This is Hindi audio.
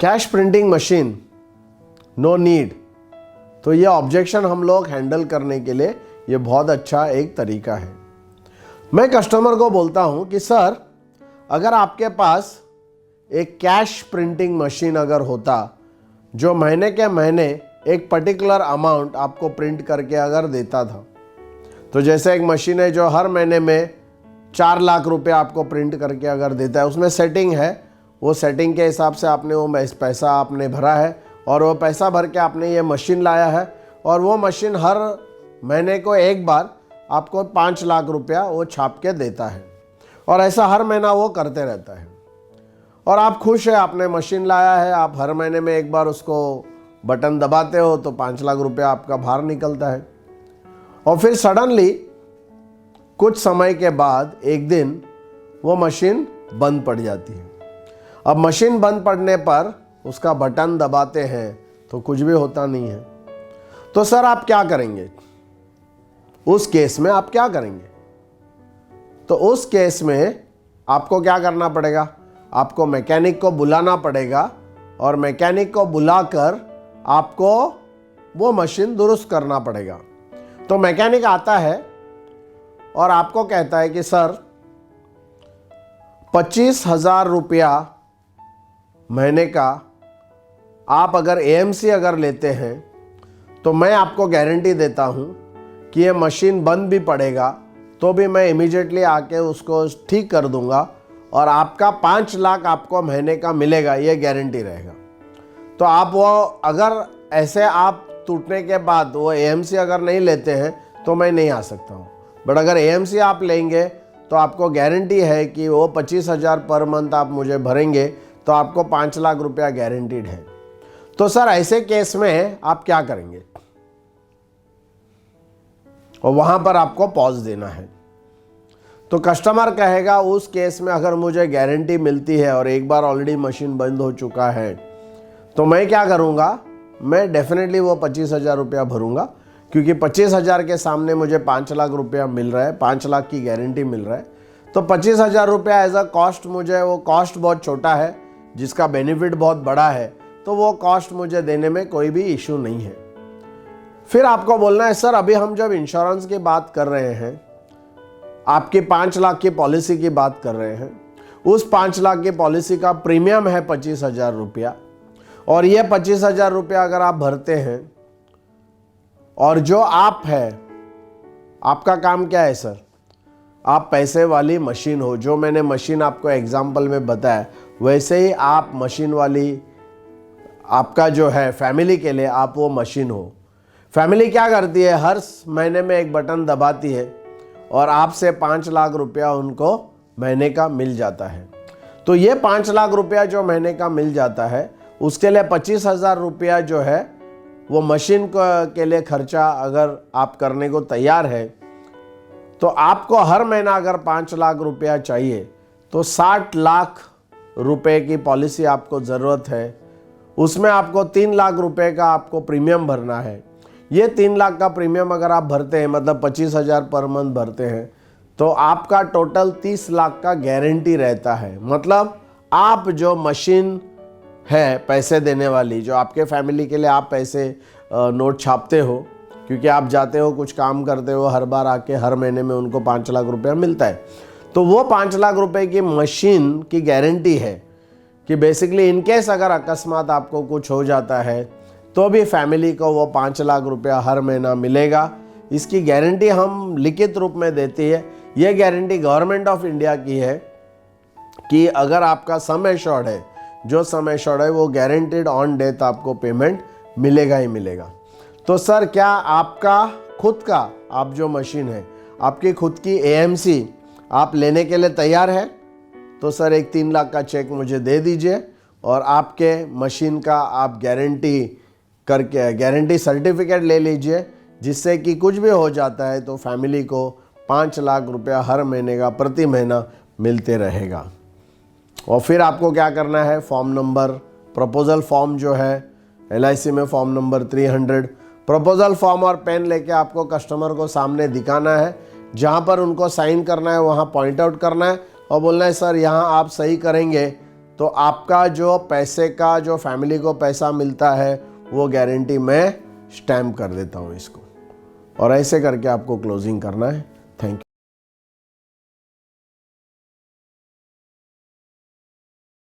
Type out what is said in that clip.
Cash printing machine, no need. तो ये ऑब्जेक्शन हम लोग हैंडल करने के लिए ये बहुत अच्छा एक तरीका है। मैं कस्टमर को बोलता हूँ कि सर, अगर आपके पास एक कैश प्रिंटिंग मशीन अगर होता जो महीने के महीने एक पर्टिकुलर अमाउंट आपको प्रिंट करके अगर देता था, तो जैसे एक मशीन है जो हर महीने में 4 लाख रुपए आपको प्रिंट करके अगर देता है, उसमें सेटिंग है, वो सेटिंग के हिसाब से आपने वो पैसा आपने भरा है और वो पैसा भर के आपने ये मशीन लाया है और वो मशीन हर महीने को एक बार आपको 5 लाख रुपया वो छाप के देता है और ऐसा हर महीना वो करते रहता है और आप खुश है, आपने मशीन लाया है, आप हर महीने में एक बार उसको बटन दबाते हो तो 5 लाख रुपया आपका बाहर निकलता है। और फिर सडनली कुछ समय के बाद एक दिन वो मशीन बंद पड़ जाती है। अब मशीन बंद पड़ने पर उसका बटन दबाते हैं तो कुछ भी होता नहीं है। तो सर आप क्या करेंगे उस केस में? आप क्या करेंगे? तो उस केस में आपको क्या करना पड़ेगा? आपको मैकेनिक को बुलाना पड़ेगा और मैकेनिक को बुलाकर आपको वो मशीन दुरुस्त करना पड़ेगा। तो मैकेनिक आता है और आपको कहता है कि सर 25,000 रुपया महीने का आप अगर एएमसी अगर लेते हैं तो मैं आपको गारंटी देता हूं कि ये मशीन बंद भी पड़ेगा तो भी मैं इमीडिएटली आके उसको ठीक कर दूंगा और आपका 5 लाख आपको महीने का मिलेगा, ये गारंटी रहेगा। तो आप वो अगर ऐसे आप टूटने के बाद वो एएमसी अगर नहीं लेते हैं तो मैं नहीं आ सकता हूँ, बट अगर एएमसी आप लेंगे तो आपको गारंटी है कि वो 25,000 पर मंथ आप मुझे भरेंगे तो आपको 5 लाख रुपया गारंटीड है। तो सर ऐसे केस में आप क्या करेंगे? और वहां पर आपको पॉज देना है। तो कस्टमर कहेगा उस केस में अगर मुझे गारंटी मिलती है और एक बार ऑलरेडी मशीन बंद हो चुका है तो मैं क्या करूंगा? मैं डेफिनेटली वो 25,000 रुपया भरूंगा, क्योंकि 25,000 के सामने मुझे 5 लाख रुपया मिल रहा है, 5 लाख की गारंटी मिल रहा है। तो 25,000 रुपया एज अ कॉस्ट, मुझे वो कॉस्ट बहुत छोटा है जिसका बेनिफिट बहुत बड़ा है, तो वो कॉस्ट मुझे देने में कोई भी इशू नहीं है। फिर आपको बोलना है सर अभी हम जब इंश्योरेंस की बात कर रहे हैं, आपकी 5 लाख की पॉलिसी की बात कर रहे हैं, उस 5 लाख की पॉलिसी का प्रीमियम है 25,000 रुपया और ये 25,000 रुपया अगर आप भरते हैं और जो आप है, आपका काम क्या है सर? आप पैसे वाली मशीन हो, जो मैंने मशीन आपको एग्जाम्पल में बताया वैसे ही आप मशीन वाली, आपका जो है फैमिली के लिए आप वो मशीन हो। फैमिली क्या करती है? हर महीने में एक बटन दबाती है और आपसे 5 लाख रुपया उनको महीने का मिल जाता है। तो ये 5 लाख रुपया जो महीने का मिल जाता है उसके लिए 25,000 रुपया जो है वो मशीन के लिए खर्चा अगर आप करने को तैयार है तो आपको हर महीना अगर 5 लाख रुपया चाहिए तो 60 लाख रुपए की पॉलिसी आपको ज़रूरत है। उसमें आपको 3 लाख रुपए का आपको प्रीमियम भरना है। ये 3 लाख का प्रीमियम अगर आप भरते हैं, मतलब 25,000 पर मंथ भरते हैं, तो आपका टोटल 30 लाख का गारंटी रहता है। मतलब आप जो मशीन है पैसे देने वाली, जो आपके फैमिली के लिए आप पैसे नोट छापते हो, क्योंकि आप जाते हो कुछ काम करते हो, हर बार आके हर महीने में उनको 5 लाख रुपया मिलता है, तो वो 5 लाख रुपए की मशीन की गारंटी है कि बेसिकली इनकेस अगर अकस्मात आपको कुछ हो जाता है तो भी फैमिली को वो 5 लाख रुपया हर महीना मिलेगा। इसकी गारंटी हम लिखित रूप में देती है। ये गारंटी गवर्नमेंट ऑफ इंडिया की है कि अगर आपका सम एश्योर्ड है, जो सम एश्योर्ड है वो गारंटीड ऑन डेथ आपको पेमेंट मिलेगा ही मिलेगा। तो सर क्या आपका खुद का, आप जो मशीन है आपकी खुद की एएमसी आप लेने के लिए तैयार है? तो सर एक 3 लाख का चेक मुझे दे दीजिए और आपके मशीन का आप गारंटी करके गारंटी सर्टिफिकेट ले लीजिए, जिससे कि कुछ भी हो जाता है तो फैमिली को 5 लाख रुपया हर महीने का प्रति महीना मिलते रहेगा। और फिर आपको क्या करना है? फॉर्म नंबर, प्रपोजल फॉर्म जो है एलआईसी में फॉर्म नंबर 300, प्रपोजल फॉर्म और पेन लेके आपको कस्टमर को सामने दिखाना है। जहाँ पर उनको साइन करना है वहाँ पॉइंट आउट करना है और बोलना है सर यहाँ आप सही करेंगे तो आपका जो पैसे का जो फैमिली को पैसा मिलता है वो गारंटी मैं स्टैम्प कर देता हूँ इसको। और ऐसे करके आपको क्लोजिंग करना है।